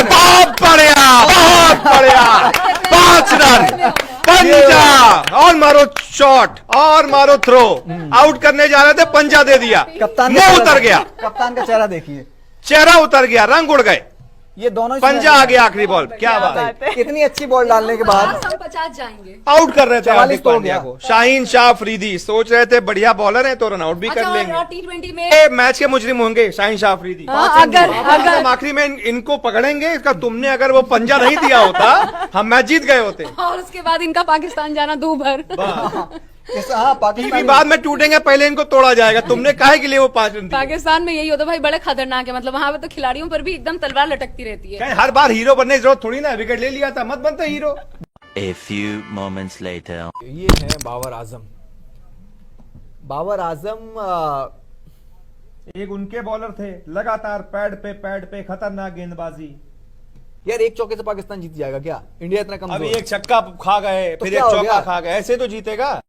बहुत बढ़िया, बहुत बढ़िया, 5 रन, पंजा, और मारो शॉट, और मारो थ्रो, आउट करने जा रहे थे, पंजा दे दिया, कप्तान मुंह उतर गया, कप्तान का चेहरा देखिए, चेहरा उतर गया, रंग उड़ गए, ये दोनों ही पंजा आ गया आखिरी बॉल। क्या बात है, इतनी अच्छी बॉल डालने के बाद हम 50 जाएंगे। आउट कर रहे थे 44 हार्दिक तो हो पांड्या गया। को। शाहीन शाह अफरीदी सोच रहे थे बढ़िया बॉलर है तो रन आउट भी कर अच्छा, लेंगे। और T20 में ये मैच के मुजरिम होंगे शाहीन शाह अफरीदी। अगर हम आखिरी में इनको पकड़ेंगे, इसका तुमने अगर वो पंजा नहीं दिया होता हम मैच जीत गए होते। और उसके बाद इनका पाकिस्तान जाना दूभर। हाँ टीवी पाकिस्तान बाद में टूटेंगे, पहले इनको तोड़ा जाएगा। तुमने काहे के लिए वो 5 रन दिए? पाकिस्तान में यही होता भाई, बड़े खतरनाक है। मतलब वहां पे तो खिलाड़ियों पर भी एकदम तलवार लटकती रहती है। कहीं हर बार हीरो बनने की जरूरत थोड़ी ना, विकेट ले लिया था मत बनते hero. A few moments later. ये है बाबर आजम। बाबर आजम एक उनके बॉलर थे, लगातार पैड पे खतरनाक गेंदबाजी। यार एक चौके से पाकिस्तान जीत जाएगा क्या? इंडिया इतना कमजोर अभी एक छक्का खा गए, तो फिर क्या एक हो चौका गया? खा गए, ऐसे तो जीतेगा।